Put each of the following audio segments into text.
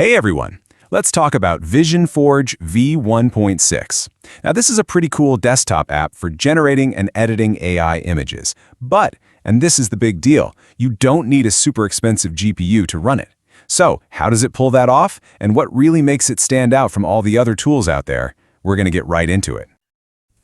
Hey everyone! Let's talk about VisionForge v1.6. Now this is a pretty cool desktop app for generating and editing AI images. But, and this is the big deal, you don't need a super expensive GPU to run it. So, how does it pull that off? And what really makes it stand out from all the other tools out there? We're going to get right into it.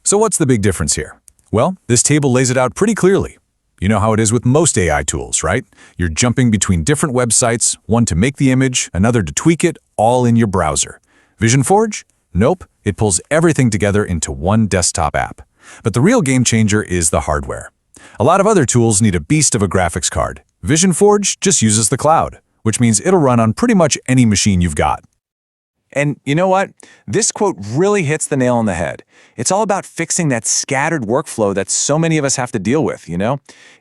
So what's the big difference here? Well, this table lays it out pretty clearly. You know how it is with most AI tools, right? You're jumping between different websites, one to make the image, another to tweak it, all in your browser. VisionForge? Nope, it pulls everything together into one desktop app. But the real game changer is the hardware. A lot of other tools need a beast of a graphics card. VisionForge just uses the cloud, which means it'll run on pretty much any machine you've got. And you know what? This quote really hits the nail on the head. It's all about fixing that scattered workflow that so many of us have to deal with, you know?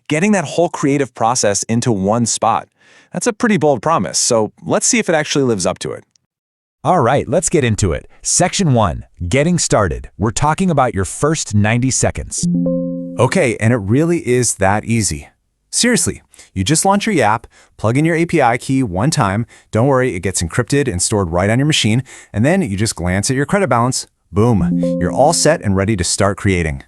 Getting that whole creative process into one spot. That's a pretty bold promise, so let's see if it actually lives up to it. All right, let's get into it. Section 1, getting started. We're talking about your first 90 seconds. Okay, and it really is that easy. Seriously, you just launch your app, plug in your API key one time, don't worry, it gets encrypted and stored right on your machine, and then you just glance at your credit balance. Boom, you're all set and ready to start creating.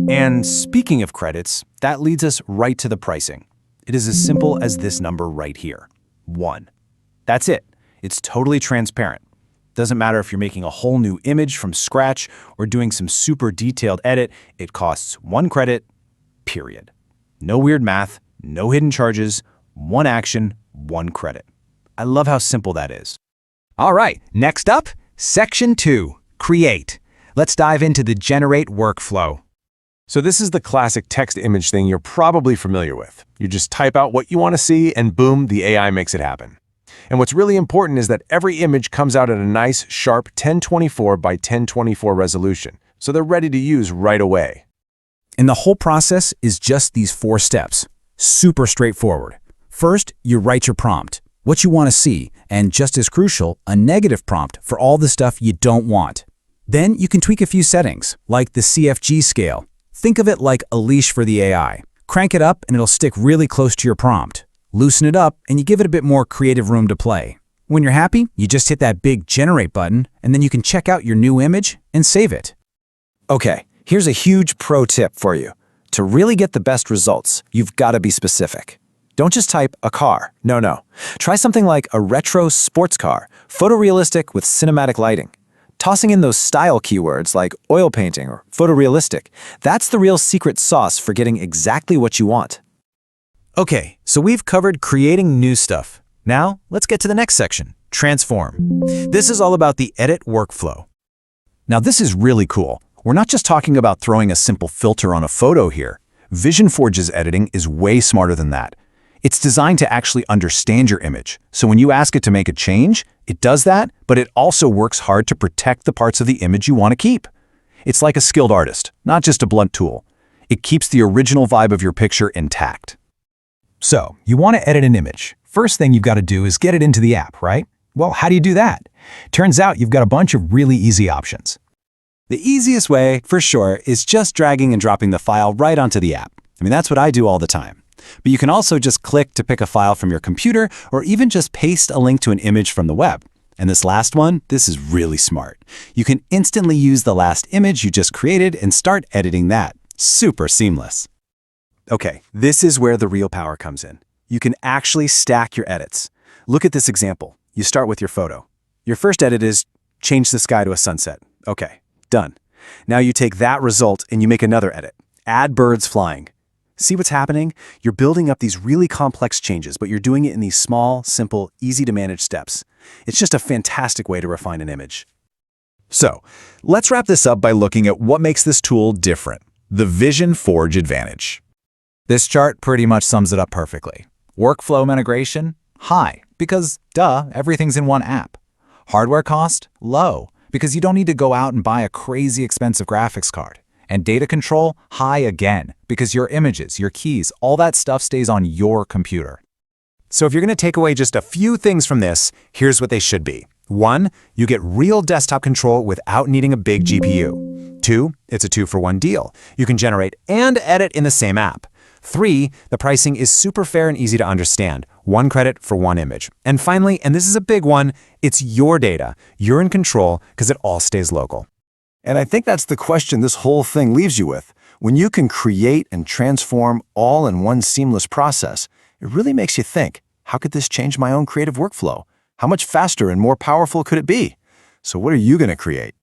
And speaking of credits, that leads us right to the pricing. It is as simple as this number right here, 1. That's it. It's totally transparent. Doesn't matter if you're making a whole new image from scratch or doing some super detailed edit, it costs 1 credit, period. No weird math, no hidden charges, 1 action, 1 credit. I love how simple that is. All right, next up, Section 2, create. Let's dive into the generate workflow. So this is the classic text-image thing you're probably familiar with. You just type out what you want to see and boom, the AI makes it happen. And what's really important is that every image comes out at a nice, sharp 1024 by 1024 resolution, so they're ready to use right away. And the whole process is just these 4 steps. Super straightforward. First, you write your prompt, what you want to see, and just as crucial, a negative prompt for all the stuff you don't want. Then you can tweak a few settings, like the CFG scale. Think of it like a leash for the AI. Crank it up and it'll stick really close to your prompt. Loosen it up and you give it a bit more creative room to play. When you're happy, you just hit that big generate button and then you can check out your new image and save it. Okay, here's a huge pro tip for you. To really get the best results, you've got to be specific. Don't just type a car. No. Try something like a retro sports car, photorealistic with cinematic lighting. Tossing in those style keywords like oil painting or photorealistic, that's the real secret sauce for getting exactly what you want. Okay, so we've covered creating new stuff. Now, let's get to the next section, transform. This is all about the edit workflow. Now this is really cool. We're not just talking about throwing a simple filter on a photo here. VisionForge's editing is way smarter than that. It's designed to actually understand your image. So when you ask it to make a change, it does that, but it also works hard to protect the parts of the image you want to keep. It's like a skilled artist, not just a blunt tool. It keeps the original vibe of your picture intact. So, you want to edit an image. First thing you've got to do is get it into the app, right? Well, how do you do that? Turns out you've got a bunch of really easy options. The easiest way, for sure, is just dragging and dropping the file right onto the app. I mean, that's what I do all the time. But you can also just click to pick a file from your computer or even just paste a link to an image from the web. And this last one, this is really smart. You can instantly use the last image you just created and start editing that. Super seamless. Okay, this is where the real power comes in. You can actually stack your edits. Look at this example. You start with your photo. Your first edit is change the sky to a sunset. Okay, done. Now you take that result and you make another edit. Add birds flying. See what's happening? You're building up these really complex changes, but you're doing it in these small, simple, easy-to-manage steps. It's just a fantastic way to refine an image. So, let's wrap this up by looking at what makes this tool different, the VisionForge advantage. This chart pretty much sums it up perfectly. Workflow integration? High, because duh, everything's in one app. Hardware cost? Low, because you don't need to go out and buy a crazy expensive graphics card. And data control? High again, because your images, your keys, all that stuff stays on your computer. So if you're going to take away just a few things from this, here's what they should be. 1, you get real desktop control without needing a big GPU. 2, it's a 2-for-1 deal. You can generate and edit in the same app. 3, the pricing is super fair and easy to understand. 1 credit for 1 image. And finally, and this is a big one, it's your data. You're in control because it all stays local. And I think that's the question this whole thing leaves you with. When you can create and transform all in one seamless process, it really makes you think, how could this change my own creative workflow? How much faster and more powerful could it be? So what are you going to create?